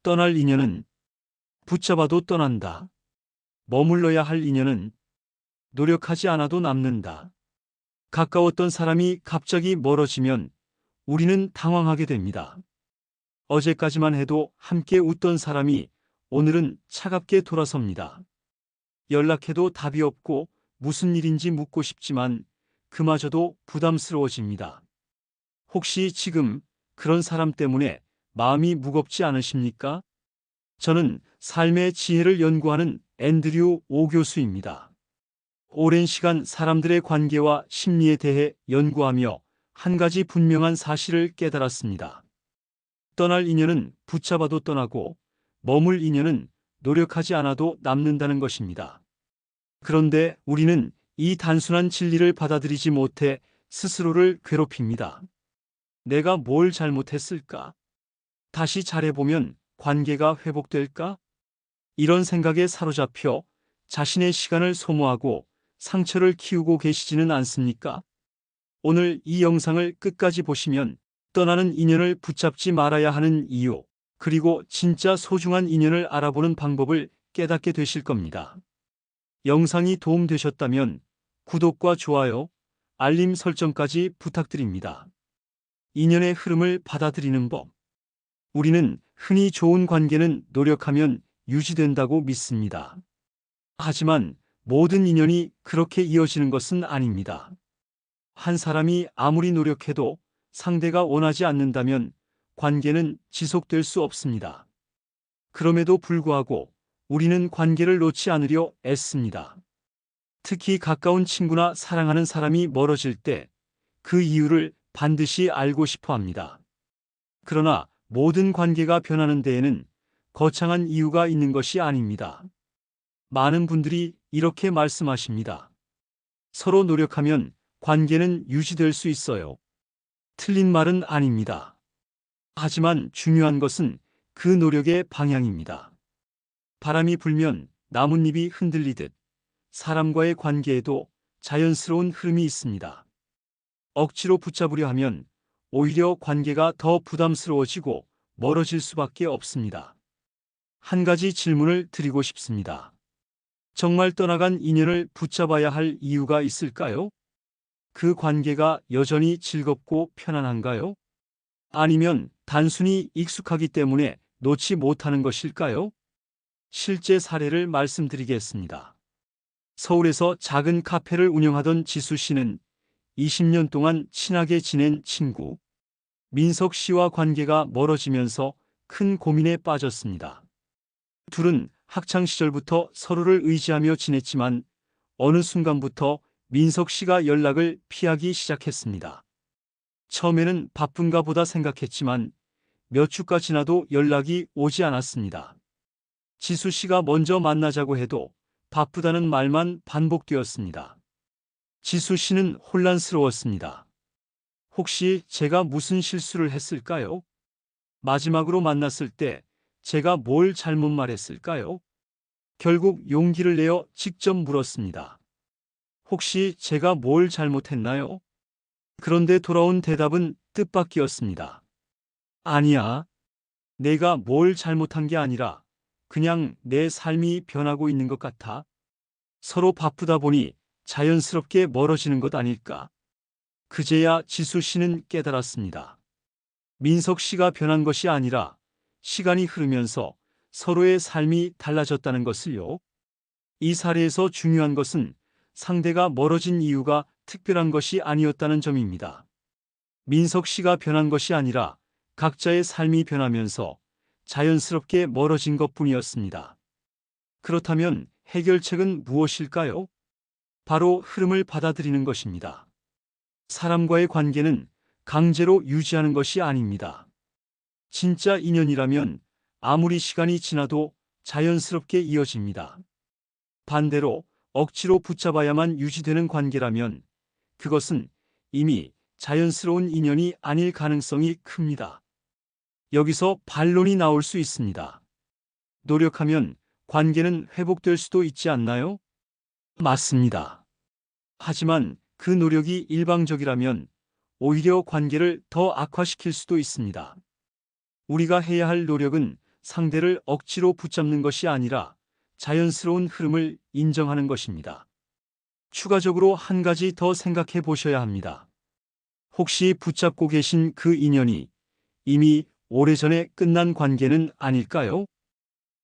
떠날 인연은 붙잡아도 떠난다. 머물러야 할 인연은 노력하지 않아도 남는다. 가까웠던 사람이 갑자기 멀어지면 우리는 당황하게 됩니다. 어제까지만 해도 함께 웃던 사람이 오늘은 차갑게 돌아섭니다. 연락해도 답이 없고 무슨 일인지 묻고 싶지만 그마저도 부담스러워집니다. 혹시 지금 그런 사람 때문에 마음이 무겁지 않으십니까? 저는 삶의 지혜를 연구하는 앤드류 오 교수입니다. 오랜 시간 사람들의 관계와 심리에 대해 연구하며 한 가지 분명한 사실을 깨달았습니다. 떠날 인연은 붙잡아도 떠나고 머물 인연은 노력하지 않아도 남는다는 것입니다. 그런데 우리는 이 단순한 진리를 받아들이지 못해 스스로를 괴롭힙니다. 내가 뭘 잘못했을까? 다시 잘해보면 관계가 회복될까? 이런 생각에 사로잡혀 자신의 시간을 소모하고 상처를 키우고 계시지는 않습니까? 오늘 이 영상을 끝까지 보시면 떠나는 인연을 붙잡지 말아야 하는 이유, 그리고 진짜 소중한 인연을 알아보는 방법을 깨닫게 되실 겁니다. 영상이 도움되셨다면 구독과 좋아요, 알림 설정까지 부탁드립니다. 인연의 흐름을 받아들이는 법. 우리는 흔히 좋은 관계는 노력하면 유지된다고 믿습니다. 하지만 모든 인연이 그렇게 이어지는 것은 아닙니다. 한 사람이 아무리 노력해도 상대가 원하지 않는다면 관계는 지속될 수 없습니다. 그럼에도 불구하고 우리는 관계를 놓지 않으려 애씁니다. 특히 가까운 친구나 사랑하는 사람이 멀어질 때 그 이유를 반드시 알고 싶어 합니다. 그러나 모든 관계가 변하는 데에는 거창한 이유가 있는 것이 아닙니다. 많은 분들이 이렇게 말씀하십니다. 서로 노력하면 관계는 유지될 수 있어요. 틀린 말은 아닙니다. 하지만 중요한 것은 그 노력의 방향입니다. 바람이 불면 나뭇잎이 흔들리듯 사람과의 관계에도 자연스러운 흐름이 있습니다. 억지로 붙잡으려 하면 오히려 관계가 더 부담스러워지고 멀어질 수밖에 없습니다. 한 가지 질문을 드리고 싶습니다. 정말 떠나간 인연을 붙잡아야 할 이유가 있을까요? 그 관계가 여전히 즐겁고 편안한가요? 아니면 단순히 익숙하기 때문에 놓지 못하는 것일까요? 실제 사례를 말씀드리겠습니다. 서울에서 작은 카페를 운영하던 지수 씨는 20년 동안 친하게 지낸 친구 민석 씨와 관계가 멀어지면서 큰 고민에 빠졌습니다. 둘은 학창 시절부터 서로를 의지하며 지냈지만 어느 순간부터 민석 씨가 연락을 피하기 시작했습니다. 처음에는 바쁜가 보다 생각했지만 몇 주가 지나도 연락이 오지 않았습니다. 지수 씨가 먼저 만나자고 해도 바쁘다는 말만 반복되었습니다. 지수 씨는 혼란스러웠습니다. 혹시 제가 무슨 실수를 했을까요? 마지막으로 만났을 때 제가 뭘 잘못 말했을까요? 결국 용기를 내어 직접 물었습니다. 혹시 제가 뭘 잘못했나요? 그런데 돌아온 대답은 뜻밖이었습니다. 아니야. 내가 뭘 잘못한 게 아니라 그냥 내 삶이 변하고 있는 것 같아. 서로 바쁘다 보니 자연스럽게 멀어지는 것 아닐까. 그제야 지수 씨는 깨달았습니다. 민석 씨가 변한 것이 아니라 시간이 흐르면서 서로의 삶이 달라졌다는 것을요. 이 사례에서 중요한 것은 상대가 멀어진 이유가 특별한 것이 아니었다는 점입니다. 민석 씨가 변한 것이 아니라 각자의 삶이 변하면서 자연스럽게 멀어진 것뿐이었습니다. 그렇다면 해결책은 무엇일까요? 바로 흐름을 받아들이는 것입니다. 사람과의 관계는 강제로 유지하는 것이 아닙니다. 진짜 인연이라면 아무리 시간이 지나도 자연스럽게 이어집니다. 반대로 억지로 붙잡아야만 유지되는 관계라면 그것은 이미 자연스러운 인연이 아닐 가능성이 큽니다. 여기서 반론이 나올 수 있습니다. 노력하면 관계는 회복될 수도 있지 않나요? 맞습니다. 하지만 그 노력이 일방적이라면 오히려 관계를 더 악화시킬 수도 있습니다. 우리가 해야 할 노력은 상대를 억지로 붙잡는 것이 아니라 자연스러운 흐름을 인정하는 것입니다. 추가적으로 한 가지 더 생각해 보셔야 합니다. 혹시 붙잡고 계신 그 인연이 이미 오래전에 끝난 관계는 아닐까요?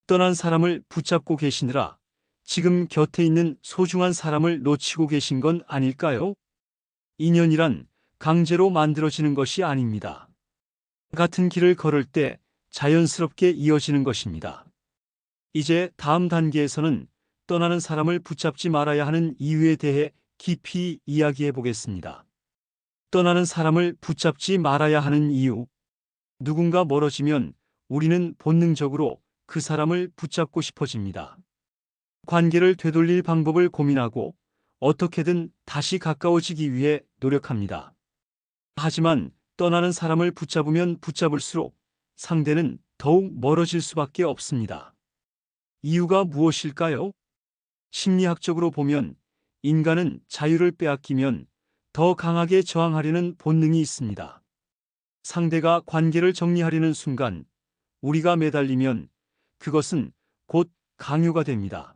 떠난 사람을 붙잡고 계시느라 지금 곁에 있는 소중한 사람을 놓치고 계신 건 아닐까요? 인연이란 강제로 만들어지는 것이 아닙니다. 같은 길을 걸을 때 자연스럽게 이어지는 것입니다. 이제 다음 단계에서는 떠나는 사람을 붙잡지 말아야 하는 이유에 대해 깊이 이야기해 보겠습니다. 떠나는 사람을 붙잡지 말아야 하는 이유. 누군가 멀어지면 우리는 본능적으로 그 사람을 붙잡고 싶어집니다. 관계를 되돌릴 방법을 고민하고 어떻게든 다시 가까워지기 위해 노력합니다. 하지만 떠나는 사람을 붙잡으면 붙잡을수록 상대는 더욱 멀어질 수밖에 없습니다. 이유가 무엇일까요? 심리학적으로 보면 인간은 자유를 빼앗기면 더 강하게 저항하려는 본능이 있습니다. 상대가 관계를 정리하려는 순간 우리가 매달리면 그것은 곧 강요가 됩니다.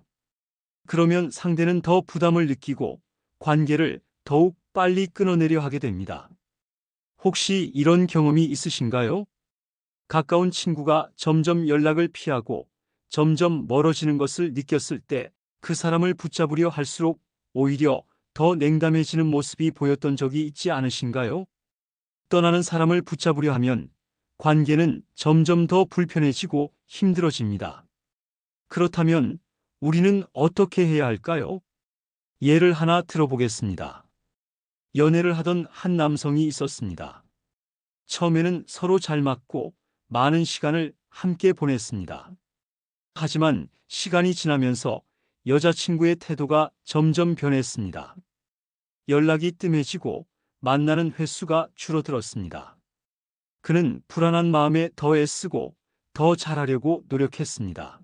그러면 상대는 더 부담을 느끼고 관계를 더욱 빨리 끊어내려 하게 됩니다. 혹시 이런 경험이 있으신가요? 가까운 친구가 점점 연락을 피하고 점점 멀어지는 것을 느꼈을 때 그 사람을 붙잡으려 할수록 오히려 더 냉담해지는 모습이 보였던 적이 있지 않으신가요? 떠나는 사람을 붙잡으려 하면 관계는 점점 더 불편해지고 힘들어집니다. 그렇다면 우리는 어떻게 해야 할까요? 예를 하나 들어보겠습니다. 연애를 하던 한 남성이 있었습니다. 처음에는 서로 잘 맞고 많은 시간을 함께 보냈습니다. 하지만 시간이 지나면서 여자친구의 태도가 점점 변했습니다. 연락이 뜸해지고 만나는 횟수가 줄어들었습니다. 그는 불안한 마음에 더 애쓰고 더 잘하려고 노력했습니다.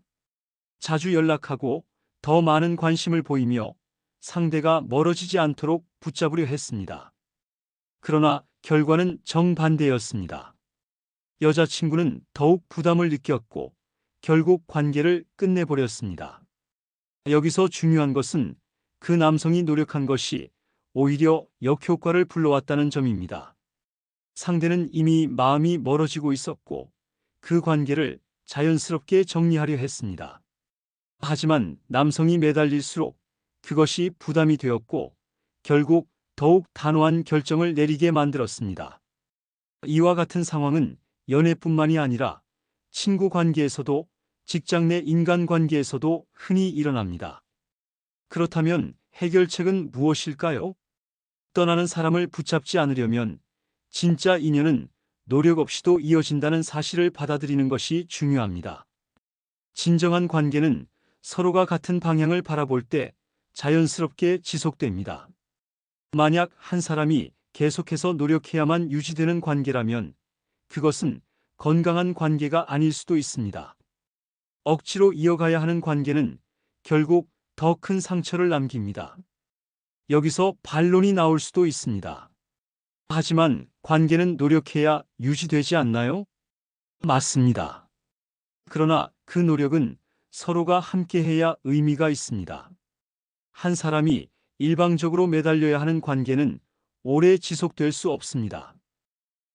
자주 연락하고 더 많은 관심을 보이며 상대가 멀어지지 않도록 붙잡으려 했습니다. 그러나 결과는 정반대였습니다. 여자친구는 더욱 부담을 느꼈고 결국 관계를 끝내버렸습니다. 여기서 중요한 것은 그 남성이 노력한 것이 오히려 역효과를 불러왔다는 점입니다. 상대는 이미 마음이 멀어지고 있었고 그 관계를 자연스럽게 정리하려 했습니다. 하지만 남성이 매달릴수록 그것이 부담이 되었고 결국 더욱 단호한 결정을 내리게 만들었습니다. 이와 같은 상황은 연애뿐만이 아니라 친구 관계에서도 직장 내 인간 관계에서도 흔히 일어납니다. 그렇다면 해결책은 무엇일까요? 떠나는 사람을 붙잡지 않으려면 진짜 인연은 노력 없이도 이어진다는 사실을 받아들이는 것이 중요합니다. 진정한 관계는 서로가 같은 방향을 바라볼 때 자연스럽게 지속됩니다. 만약 한 사람이 계속해서 노력해야만 유지되는 관계라면 그것은 건강한 관계가 아닐 수도 있습니다. 억지로 이어가야 하는 관계는 결국 더 큰 상처를 남깁니다. 여기서 반론이 나올 수도 있습니다. 하지만 관계는 노력해야 유지되지 않나요? 맞습니다. 그러나 그 노력은 서로가 함께해야 의미가 있습니다. 한 사람이 일방적으로 매달려야 하는 관계는 오래 지속될 수 없습니다.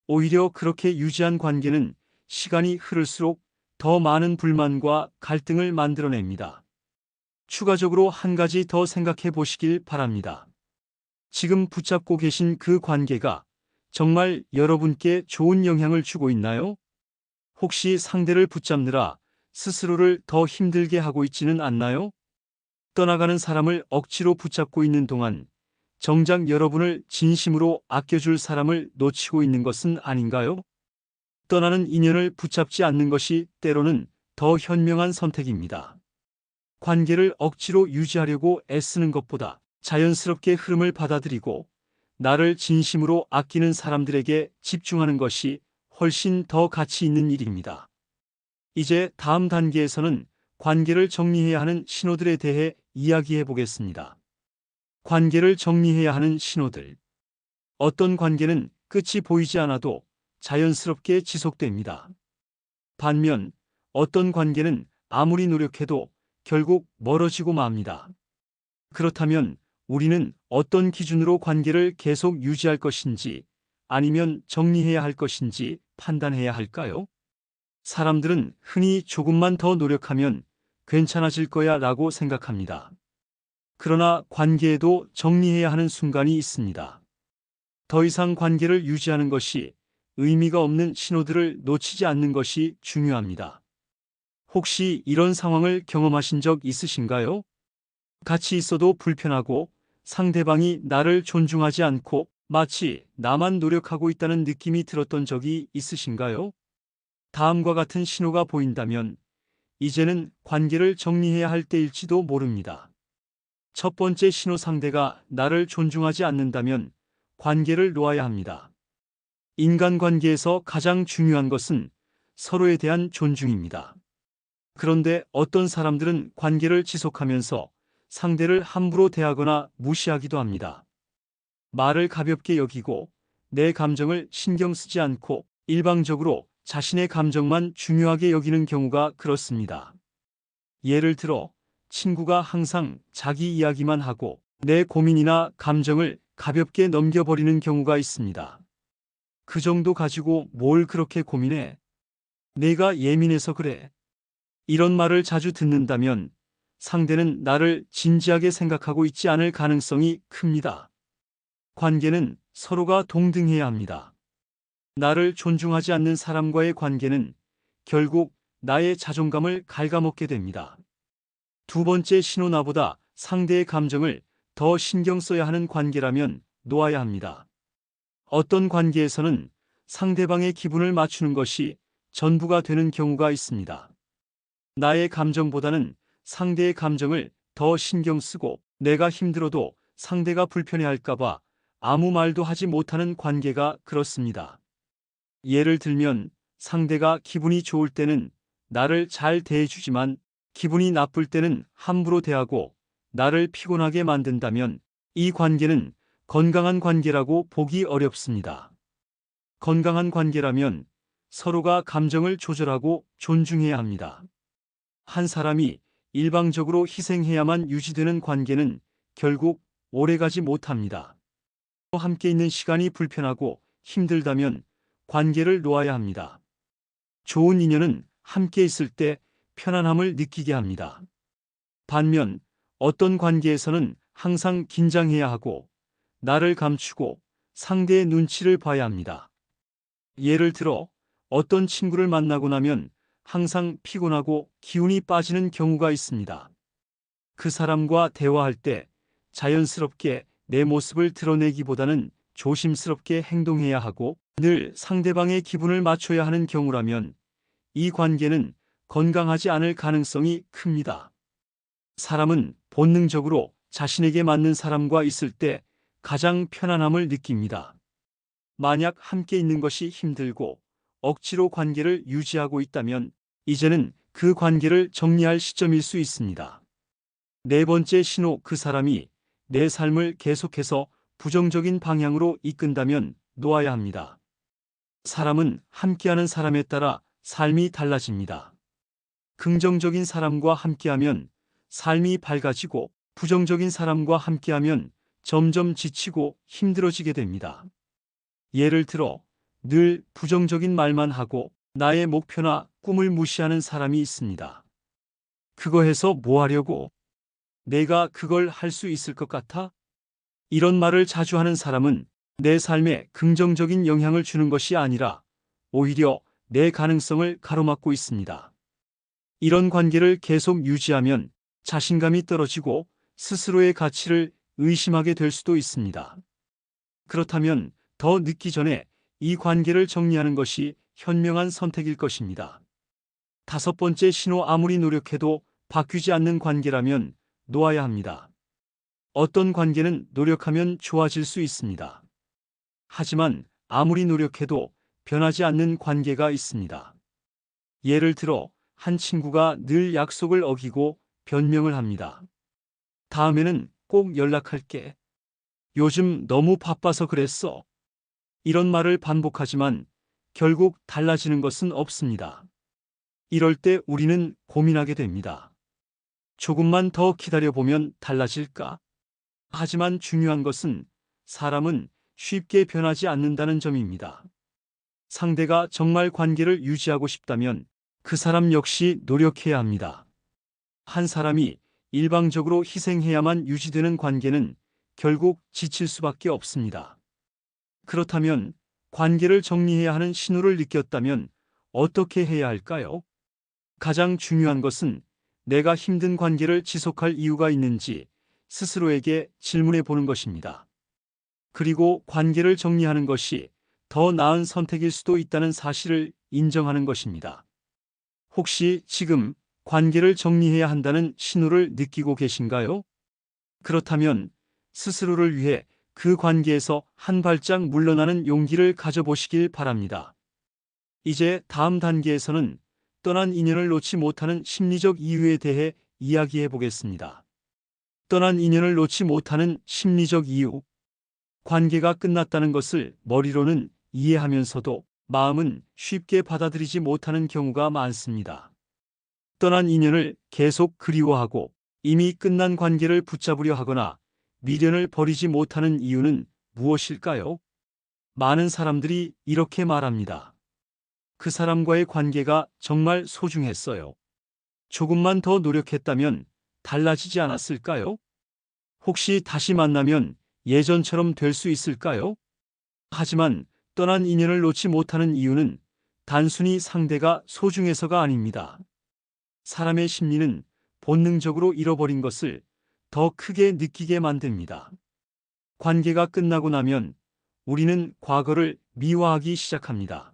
오히려 그렇게 유지한 관계는 시간이 흐를수록 더 많은 불만과 갈등을 만들어냅니다. 추가적으로 한 가지 더 생각해 보시길 바랍니다. 지금 붙잡고 계신 그 관계가 정말 여러분께 좋은 영향을 주고 있나요? 혹시 상대를 붙잡느라 스스로를 더 힘들게 하고 있지는 않나요? 떠나가는 사람을 억지로 붙잡고 있는 동안 정작 여러분을 진심으로 아껴줄 사람을 놓치고 있는 것은 아닌가요? 떠나는 인연을 붙잡지 않는 것이 때로는 더 현명한 선택입니다. 관계를 억지로 유지하려고 애쓰는 것보다 자연스럽게 흐름을 받아들이고 나를 진심으로 아끼는 사람들에게 집중하는 것이 훨씬 더 가치 있는 일입니다. 이제 다음 단계에서는 관계를 정리해야 하는 신호들에 대해 이야기해 보겠습니다. 관계를 정리해야 하는 신호들. 어떤 관계는 끝이 보이지 않아도 자연스럽게 지속됩니다. 반면 어떤 관계는 아무리 노력해도 결국 멀어지고 맙니다. 그렇다면 우리는 어떤 기준으로 관계를 계속 유지할 것인지 아니면 정리해야 할 것인지 판단해야 할까요? 사람들은 흔히 조금만 더 노력하면 괜찮아질 거야 라고 생각합니다. 그러나 관계에도 정리해야 하는 순간이 있습니다. 더 이상 관계를 유지하는 것이 의미가 없는 신호들을 놓치지 않는 것이 중요합니다. 혹시 이런 상황을 경험하신 적 있으신가요? 같이 있어도 불편하고 상대방이 나를 존중하지 않고 마치 나만 노력하고 있다는 느낌이 들었던 적이 있으신가요? 다음과 같은 신호가 보인다면 이제는 관계를 정리해야 할 때일지도 모릅니다. 첫 번째 신호, 상대가 나를 존중하지 않는다면 관계를 놓아야 합니다. 인간관계에서 가장 중요한 것은 서로에 대한 존중입니다. 그런데 어떤 사람들은 관계를 지속하면서 상대를 함부로 대하거나 무시하기도 합니다. 말을 가볍게 여기고 내 감정을 신경 쓰지 않고 일방적으로 자신의 감정만 중요하게 여기는 경우가 그렇습니다. 예를 들어 친구가 항상 자기 이야기만 하고 내 고민이나 감정을 가볍게 넘겨버리는 경우가 있습니다. 그 정도 가지고 뭘 그렇게 고민해? 내가 예민해서 그래. 이런 말을 자주 듣는다면 상대는 나를 진지하게 생각하고 있지 않을 가능성이 큽니다. 관계는 서로가 동등해야 합니다. 나를 존중하지 않는 사람과의 관계는 결국 나의 자존감을 갉아먹게 됩니다. 두 번째 신호, 나보다 상대의 감정을 더 신경 써야 하는 관계라면 놓아야 합니다. 어떤 관계에서는 상대방의 기분을 맞추는 것이 전부가 되는 경우가 있습니다. 나의 감정보다는 상대의 감정을 더 신경 쓰고 내가 힘들어도 상대가 불편해할까봐 아무 말도 하지 못하는 관계가 그렇습니다. 예를 들면 상대가 기분이 좋을 때는 나를 잘 대해주지만 기분이 나쁠 때는 함부로 대하고 나를 피곤하게 만든다면 이 관계는 건강한 관계라고 보기 어렵습니다. 건강한 관계라면 서로가 감정을 조절하고 존중해야 합니다. 한 사람이 일방적으로 희생해야만 유지되는 관계는 결국 오래가지 못합니다. 함께 있는 시간이 불편하고 힘들다면 관계를 놓아야 합니다. 좋은 인연은 함께 있을 때 편안함을 느끼게 합니다. 반면 어떤 관계에서는 항상 긴장해야 하고 나를 감추고 상대의 눈치를 봐야 합니다. 예를 들어 어떤 친구를 만나고 나면 항상 피곤하고 기운이 빠지는 경우가 있습니다. 그 사람과 대화할 때 자연스럽게 내 모습을 드러내기보다는 조심스럽게 행동해야 하고 늘 상대방의 기분을 맞춰야 하는 경우라면 이 관계는 건강하지 않을 가능성이 큽니다. 사람은 본능적으로 자신에게 맞는 사람과 있을 때 가장 편안함을 느낍니다. 만약 함께 있는 것이 힘들고 억지로 관계를 유지하고 있다면 이제는 그 관계를 정리할 시점일 수 있습니다. 네 번째 신호, 그 사람이 내 삶을 계속해서 부정적인 방향으로 이끈다면 놓아야 합니다. 사람은 함께하는 사람에 따라 삶이 달라집니다. 긍정적인 사람과 함께하면 삶이 밝아지고 부정적인 사람과 함께하면 점점 지치고 힘들어지게 됩니다. 예를 들어 늘 부정적인 말만 하고 나의 목표나 꿈을 무시하는 사람이 있습니다. 그거 해서 뭐 하려고? 내가 그걸 할 수 있을 것 같아? 이런 말을 자주 하는 사람은 내 삶에 긍정적인 영향을 주는 것이 아니라 오히려 내 가능성을 가로막고 있습니다. 이런 관계를 계속 유지하면 자신감이 떨어지고 스스로의 가치를 의심하게 될 수도 있습니다. 그렇다면 더 늦기 전에 이 관계를 정리하는 것이 현명한 선택일 것입니다. 다섯 번째 신호, 아무리 노력해도 바뀌지 않는 관계라면 놓아야 합니다. 어떤 관계는 노력하면 좋아질 수 있습니다. 하지만 아무리 노력해도 변하지 않는 관계가 있습니다. 예를 들어 한 친구가 늘 약속을 어기고 변명을 합니다. 다음에는 꼭 연락할게. 요즘 너무 바빠서 그랬어. 이런 말을 반복하지만 결국 달라지는 것은 없습니다. 이럴 때 우리는 고민하게 됩니다. 조금만 더 기다려보면 달라질까? 하지만 중요한 것은 사람은 쉽게 변하지 않는다는 점입니다. 상대가 정말 관계를 유지하고 싶다면 그 사람 역시 노력해야 합니다. 한 사람이 일방적으로 희생해야만 유지되는 관계는 결국 지칠 수밖에 없습니다. 그렇다면 관계를 정리해야 하는 신호를 느꼈다면 어떻게 해야 할까요? 가장 중요한 것은 내가 힘든 관계를 지속할 이유가 있는지 스스로에게 질문해 보는 것입니다. 그리고 관계를 정리하는 것이 더 나은 선택일 수도 있다는 사실을 인정하는 것입니다. 혹시 지금 관계를 정리해야 한다는 신호를 느끼고 계신가요? 그렇다면 스스로를 위해 그 관계에서 한 발짝 물러나는 용기를 가져보시길 바랍니다. 이제 다음 단계에서는 떠난 인연을 놓지 못하는 심리적 이유에 대해 이야기해 보겠습니다. 떠난 인연을 놓지 못하는 심리적 이유. 관계가 끝났다는 것을 머리로는 이해하면서도 마음은 쉽게 받아들이지 못하는 경우가 많습니다. 떠난 인연을 계속 그리워하고 이미 끝난 관계를 붙잡으려 하거나 미련을 버리지 못하는 이유는 무엇일까요? 많은 사람들이 이렇게 말합니다. 그 사람과의 관계가 정말 소중했어요. 조금만 더 노력했다면 달라지지 않았을까요? 혹시 다시 만나면 예전처럼 될 수 있을까요? 하지만 떠난 인연을 놓지 못하는 이유는 단순히 상대가 소중해서가 아닙니다. 사람의 심리는 본능적으로 잃어버린 것을 더 크게 느끼게 만듭니다. 관계가 끝나고 나면 우리는 과거를 미화하기 시작합니다.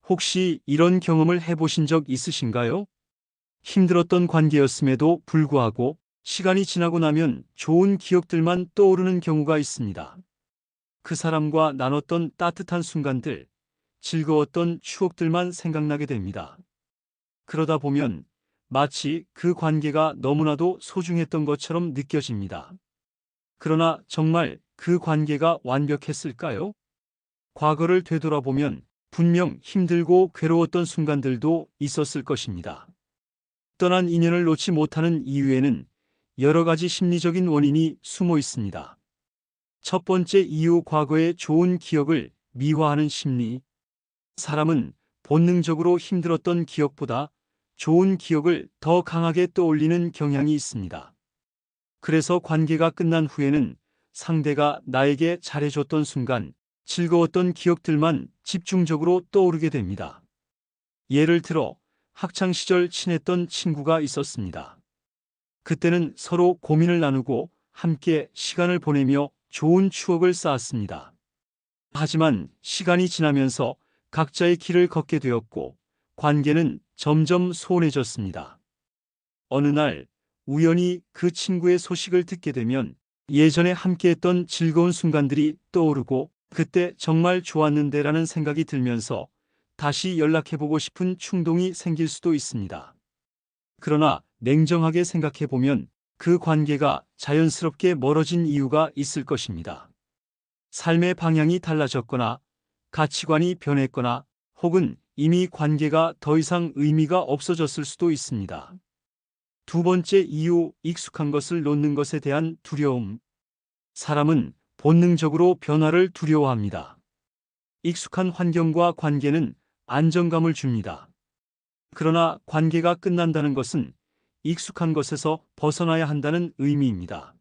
혹시 이런 경험을 해보신 적 있으신가요? 힘들었던 관계였음에도 불구하고 시간이 지나고 나면 좋은 기억들만 떠오르는 경우가 있습니다. 그 사람과 나눴던 따뜻한 순간들, 즐거웠던 추억들만 생각나게 됩니다. 그러다 보면 마치 그 관계가 너무나도 소중했던 것처럼 느껴집니다. 그러나 정말 그 관계가 완벽했을까요? 과거를 되돌아보면 분명 힘들고 괴로웠던 순간들도 있었을 것입니다. 떠난 인연을 놓지 못하는 이유에는 여러 가지 심리적인 원인이 숨어 있습니다. 첫 번째 이유, 과거의 좋은 기억을 미화하는 심리. 사람은 본능적으로 힘들었던 기억보다 좋은 기억을 더 강하게 떠올리는 경향이 있습니다. 그래서 관계가 끝난 후에는 상대가 나에게 잘해줬던 순간, 즐거웠던 기억들만 집중적으로 떠오르게 됩니다. 예를 들어 학창시절 친했던 친구가 있었습니다. 그때는 서로 고민을 나누고 함께 시간을 보내며 좋은 추억을 쌓았습니다. 하지만 시간이 지나면서 각자의 길을 걷게 되었고 관계는 점점 소원해졌습니다. 어느 날 우연히 그 친구의 소식을 듣게 되면 예전에 함께했던 즐거운 순간들이 떠오르고 그때 정말 좋았는데라는 생각이 들면서 다시 연락해보고 싶은 충동이 생길 수도 있습니다. 그러나 냉정하게 생각해보면 그 관계가 자연스럽게 멀어진 이유가 있을 것입니다. 삶의 방향이 달라졌거나 가치관이 변했거나 혹은 이미 관계가 더 이상 의미가 없어졌을 수도 있습니다. 두 번째 이유, 익숙한 것을 놓는 것에 대한 두려움. 사람은 본능적으로 변화를 두려워합니다. 익숙한 환경과 관계는 안정감을 줍니다. 그러나 관계가 끝난다는 것은 익숙한 것에서 벗어나야 한다는 의미입니다.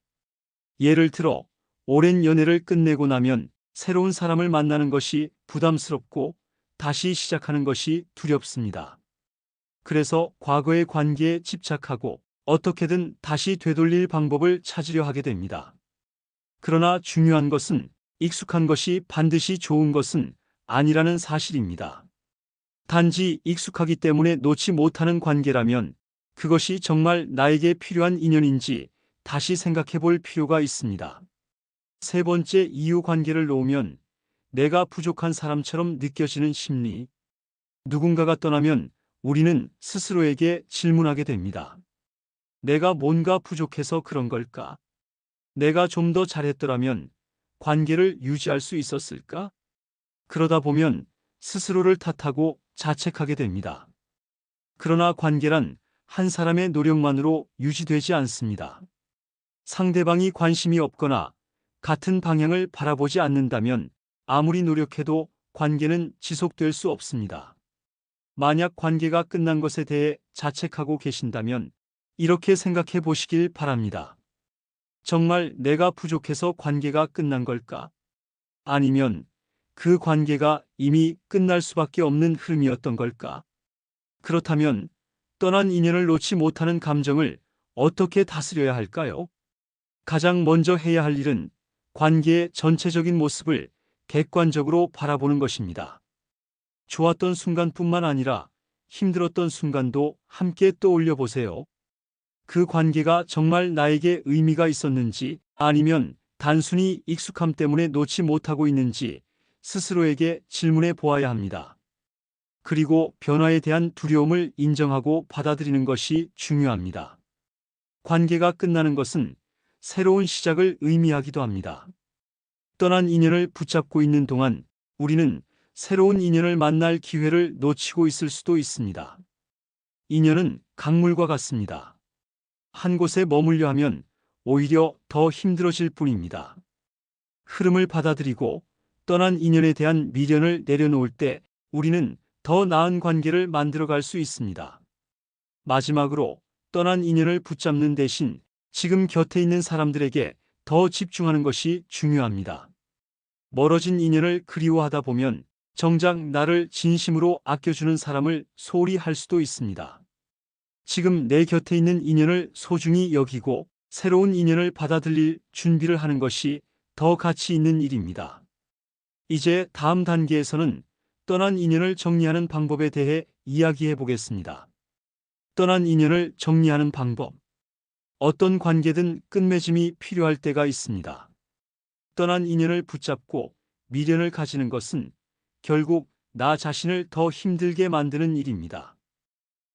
예를 들어 오랜 연애를 끝내고 나면 새로운 사람을 만나는 것이 부담스럽고 다시 시작하는 것이 두렵습니다. 그래서 과거의 관계에 집착하고 어떻게든 다시 되돌릴 방법을 찾으려 하게 됩니다. 그러나 중요한 것은 익숙한 것이 반드시 좋은 것은 아니라는 사실입니다. 단지 익숙하기 때문에 놓지 못하는 관계라면 그것이 정말 나에게 필요한 인연인지 다시 생각해 볼 필요가 있습니다. 세 번째 이유, 관계를 놓으면 내가 부족한 사람처럼 느껴지는 심리. 누군가가 떠나면 우리는 스스로에게 질문하게 됩니다. 내가 뭔가 부족해서 그런 걸까? 내가 좀 더 잘했더라면 관계를 유지할 수 있었을까? 그러다 보면 스스로를 탓하고 자책하게 됩니다. 그러나 관계란 한 사람의 노력만으로 유지되지 않습니다. 상대방이 관심이 없거나 같은 방향을 바라보지 않는다면 아무리 노력해도 관계는 지속될 수 없습니다. 만약 관계가 끝난 것에 대해 자책하고 계신다면 이렇게 생각해 보시길 바랍니다. 정말 내가 부족해서 관계가 끝난 걸까? 아니면 그 관계가 이미 끝날 수밖에 없는 흐름이었던 걸까? 그렇다면 떠난 인연을 놓지 못하는 감정을 어떻게 다스려야 할까요? 가장 먼저 해야 할 일은 관계의 전체적인 모습을 객관적으로 바라보는 것입니다. 좋았던 순간뿐만 아니라 힘들었던 순간도 함께 떠올려 보세요. 그 관계가 정말 나에게 의미가 있었는지 아니면 단순히 익숙함 때문에 놓지 못하고 있는지 스스로에게 질문해 보아야 합니다. 그리고 변화에 대한 두려움을 인정하고 받아들이는 것이 중요합니다. 관계가 끝나는 것은 새로운 시작을 의미하기도 합니다. 떠난 인연을 붙잡고 있는 동안 우리는 새로운 인연을 만날 기회를 놓치고 있을 수도 있습니다. 인연은 강물과 같습니다. 한 곳에 머물려 하면 오히려 더 힘들어질 뿐입니다. 흐름을 받아들이고 떠난 인연에 대한 미련을 내려놓을 때 우리는 더 나은 관계를 만들어갈 수 있습니다. 마지막으로 떠난 인연을 붙잡는 대신 지금 곁에 있는 사람들에게 더 집중하는 것이 중요합니다. 멀어진 인연을 그리워하다 보면 정작 나를 진심으로 아껴주는 사람을 소홀히 할 수도 있습니다. 지금 내 곁에 있는 인연을 소중히 여기고 새로운 인연을 받아들일 준비를 하는 것이 더 가치 있는 일입니다. 이제 다음 단계에서는 떠난 인연을 정리하는 방법에 대해 이야기해 보겠습니다. 떠난 인연을 정리하는 방법. 어떤 관계든 끝맺음이 필요할 때가 있습니다. 떠난 인연을 붙잡고 미련을 가지는 것은 결국 나 자신을 더 힘들게 만드는 일입니다.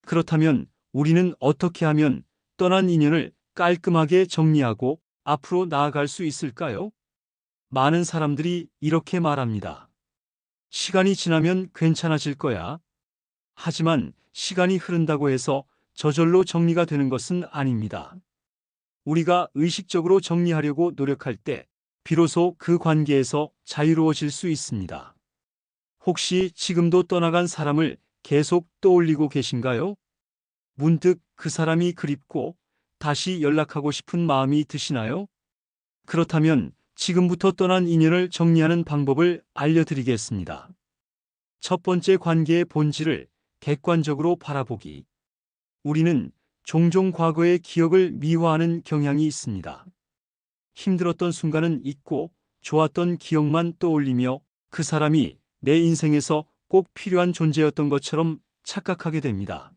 그렇다면 우리는 어떻게 하면 떠난 인연을 깔끔하게 정리하고 앞으로 나아갈 수 있을까요? 많은 사람들이 이렇게 말합니다. 시간이 지나면 괜찮아질 거야. 하지만 시간이 흐른다고 해서 저절로 정리가 되는 것은 아닙니다. 우리가 의식적으로 정리하려고 노력할 때 비로소 그 관계에서 자유로워질 수 있습니다. 혹시 지금도 떠나간 사람을 계속 떠올리고 계신가요? 문득 그 사람이 그립고 다시 연락하고 싶은 마음이 드시나요? 그렇다면 지금부터 떠난 인연을 정리하는 방법을 알려드리겠습니다. 첫 번째, 관계의 본질을 객관적으로 바라보기. 우리는 종종 과거의 기억을 미화하는 경향이 있습니다. 힘들었던 순간은 잊고 좋았던 기억만 떠올리며 그 사람이 내 인생에서 꼭 필요한 존재였던 것처럼 착각하게 됩니다.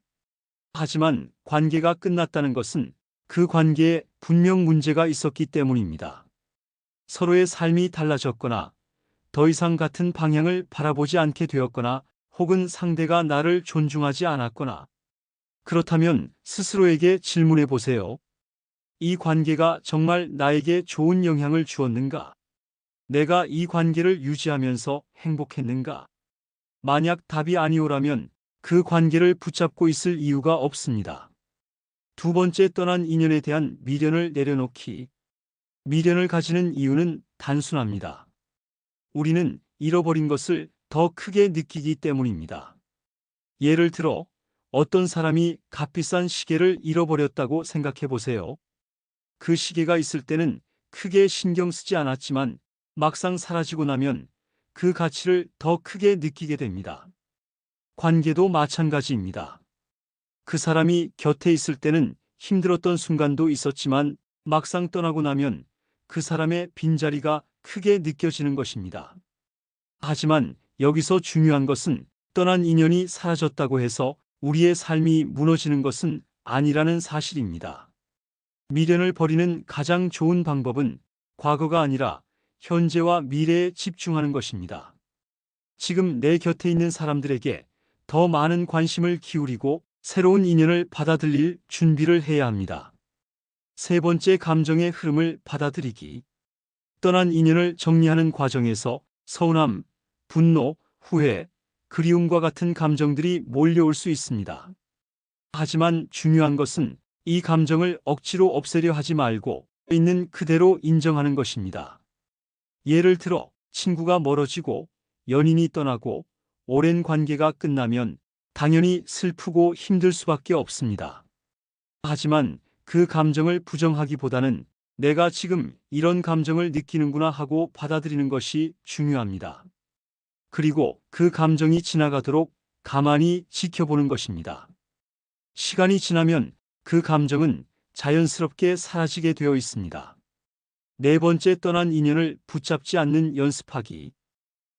하지만 관계가 끝났다는 것은 그 관계에 분명 문제가 있었기 때문입니다. 서로의 삶이 달라졌거나 더 이상 같은 방향을 바라보지 않게 되었거나 혹은 상대가 나를 존중하지 않았거나 그렇다면 스스로에게 질문해 보세요. 이 관계가 정말 나에게 좋은 영향을 주었는가? 내가 이 관계를 유지하면서 행복했는가? 만약 답이 아니오라면 그 관계를 붙잡고 있을 이유가 없습니다. 두 번째, 떠난 인연에 대한 미련을 내려놓기. 미련을 가지는 이유는 단순합니다. 우리는 잃어버린 것을 더 크게 느끼기 때문입니다. 예를 들어 어떤 사람이 값비싼 시계를 잃어버렸다고 생각해 보세요. 그 시계가 있을 때는 크게 신경 쓰지 않았지만 막상 사라지고 나면 그 가치를 더 크게 느끼게 됩니다. 관계도 마찬가지입니다. 그 사람이 곁에 있을 때는 힘들었던 순간도 있었지만 막상 떠나고 나면 그 사람의 빈자리가 크게 느껴지는 것입니다. 하지만 여기서 중요한 것은 떠난 인연이 사라졌다고 해서 우리의 삶이 무너지는 것은 아니라는 사실입니다. 미련을 버리는 가장 좋은 방법은 과거가 아니라 현재와 미래에 집중하는 것입니다. 지금 내 곁에 있는 사람들에게 더 많은 관심을 기울이고 새로운 인연을 받아들일 준비를 해야 합니다. 세 번째, 감정의 흐름을 받아들이기. 떠난 인연을 정리하는 과정에서 서운함, 분노, 후회, 그리움과 같은 감정들이 몰려올 수 있습니다. 하지만 중요한 것은 이 감정을 억지로 없애려 하지 말고 있는 그대로 인정하는 것입니다. 예를 들어 친구가 멀어지고 연인이 떠나고 오랜 관계가 끝나면 당연히 슬프고 힘들 수밖에 없습니다. 하지만 그 감정을 부정하기보다는 내가 지금 이런 감정을 느끼는구나 하고 받아들이는 것이 중요합니다. 그리고 그 감정이 지나가도록 가만히 지켜보는 것입니다. 시간이 지나면 그 감정은 자연스럽게 사라지게 되어 있습니다. 네 번째, 떠난 인연을 붙잡지 않는 연습하기.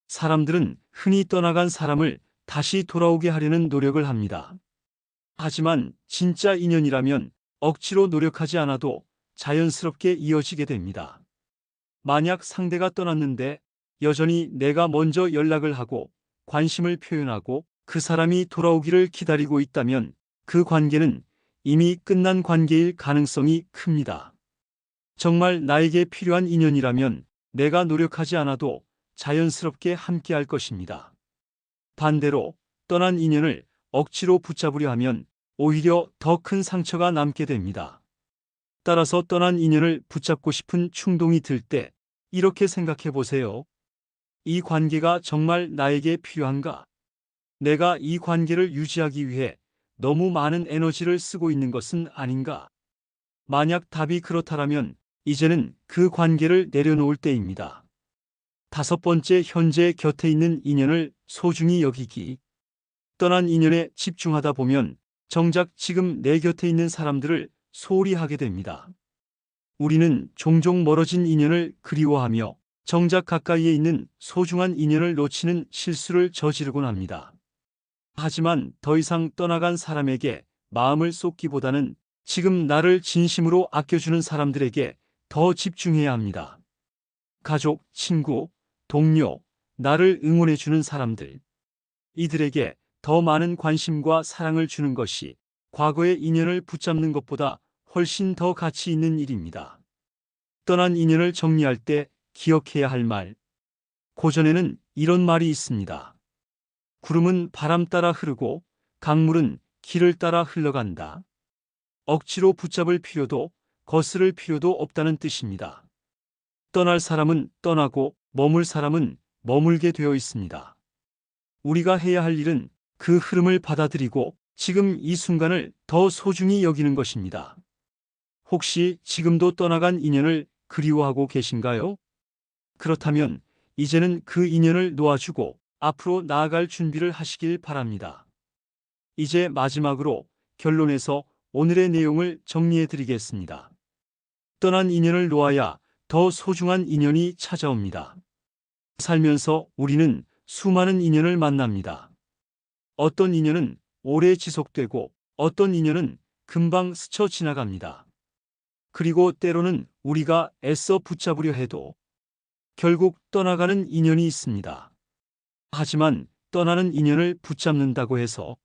사람들은 흔히 떠나간 사람을 다시 돌아오게 하려는 노력을 합니다. 하지만 진짜 인연이라면 억지로 노력하지 않아도 자연스럽게 이어지게 됩니다. 만약 상대가 떠났는데 여전히 내가 먼저 연락을 하고 관심을 표현하고 그 사람이 돌아오기를 기다리고 있다면 그 관계는 이미 끝난 관계일 가능성이 큽니다. 정말 나에게 필요한 인연이라면 내가 노력하지 않아도 자연스럽게 함께할 것입니다. 반대로 떠난 인연을 억지로 붙잡으려 하면 오히려 더 큰 상처가 남게 됩니다. 따라서 떠난 인연을 붙잡고 싶은 충동이 들 때 이렇게 생각해 보세요. 이 관계가 정말 나에게 필요한가? 내가 이 관계를 유지하기 위해 너무 많은 에너지를 쓰고 있는 것은 아닌가? 만약 답이 그렇다면 이제는 그 관계를 내려놓을 때입니다. 다섯 번째, 현재 곁에 있는 인연을 소중히 여기기. 떠난 인연에 집중하다 보면 정작 지금 내 곁에 있는 사람들을 소홀히 하게 됩니다. 우리는 종종 멀어진 인연을 그리워하며 정작 가까이에 있는 소중한 인연을 놓치는 실수를 저지르곤 합니다. 하지만 더 이상 떠나간 사람에게 마음을 쏟기보다는 지금 나를 진심으로 아껴주는 사람들에게 더 집중해야 합니다. 가족, 친구, 동료, 나를 응원해주는 사람들. 이들에게 더 많은 관심과 사랑을 주는 것이 과거의 인연을 붙잡는 것보다 훨씬 더 가치 있는 일입니다. 떠난 인연을 정리할 때 기억해야 할 말. 고전에는 이런 말이 있습니다. 구름은 바람 따라 흐르고 강물은 길을 따라 흘러간다. 억지로 붙잡을 필요도 거스를 필요도 없다는 뜻입니다. 떠날 사람은 떠나고 머물 사람은 머물게 되어 있습니다. 우리가 해야 할 일은 그 흐름을 받아들이고 지금 이 순간을 더 소중히 여기는 것입니다. 혹시 지금도 떠나간 인연을 그리워하고 계신가요? 그렇다면 이제는 그 인연을 놓아주고 앞으로 나아갈 준비를 하시길 바랍니다. 이제 마지막으로 결론에서 오늘의 내용을 정리해 드리겠습니다. 떠난 인연을 놓아야 더 소중한 인연이 찾아옵니다. 살면서 우리는 수많은 인연을 만납니다. 어떤 인연은 오래 지속되고 어떤 인연은 금방 스쳐 지나갑니다. 그리고 때로는 우리가 애써 붙잡으려 해도 결국 떠나가는 인연이 있습니다. 하지만 떠나는 인연을 붙잡는다고 해서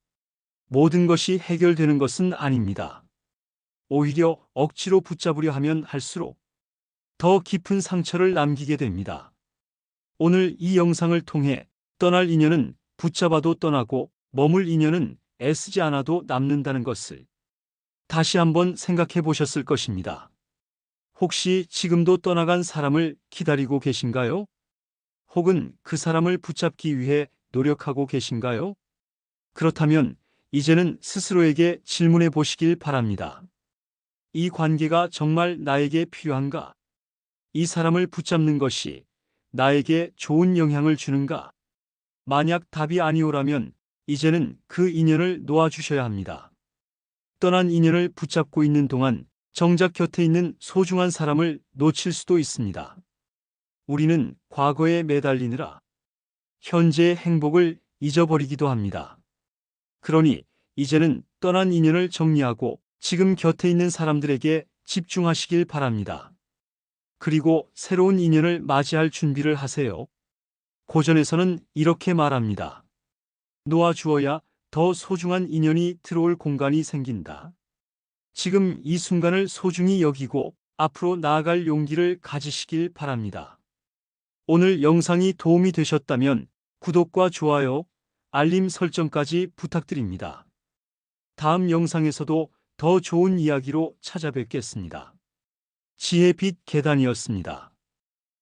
모든 것이 해결되는 것은 아닙니다. 오히려 억지로 붙잡으려 하면 할수록 더 깊은 상처를 남기게 됩니다. 오늘 이 영상을 통해 떠날 인연은 붙잡아도 떠나고 머물 인연은 애쓰지 않아도 남는다는 것을 다시 한번 생각해 보셨을 것입니다. 혹시 지금도 떠나간 사람을 기다리고 계신가요? 혹은 그 사람을 붙잡기 위해 노력하고 계신가요? 그렇다면 이제는 스스로에게 질문해 보시길 바랍니다. 이 관계가 정말 나에게 필요한가? 이 사람을 붙잡는 것이 나에게 좋은 영향을 주는가? 만약 답이 아니오라면 이제는 그 인연을 놓아주셔야 합니다. 떠난 인연을 붙잡고 있는 동안 정작 곁에 있는 소중한 사람을 놓칠 수도 있습니다. 우리는 과거에 매달리느라 현재의 행복을 잊어버리기도 합니다. 그러니 이제는 떠난 인연을 정리하고 지금 곁에 있는 사람들에게 집중하시길 바랍니다. 그리고 새로운 인연을 맞이할 준비를 하세요. 고전에서는 이렇게 말합니다. 놓아주어야 더 소중한 인연이 들어올 공간이 생긴다. 지금 이 순간을 소중히 여기고 앞으로 나아갈 용기를 가지시길 바랍니다. 오늘 영상이 도움이 되셨다면 구독과 좋아요, 알림 설정까지 부탁드립니다. 다음 영상에서도 더 좋은 이야기로 찾아뵙겠습니다. 지혜빛 계단이었습니다.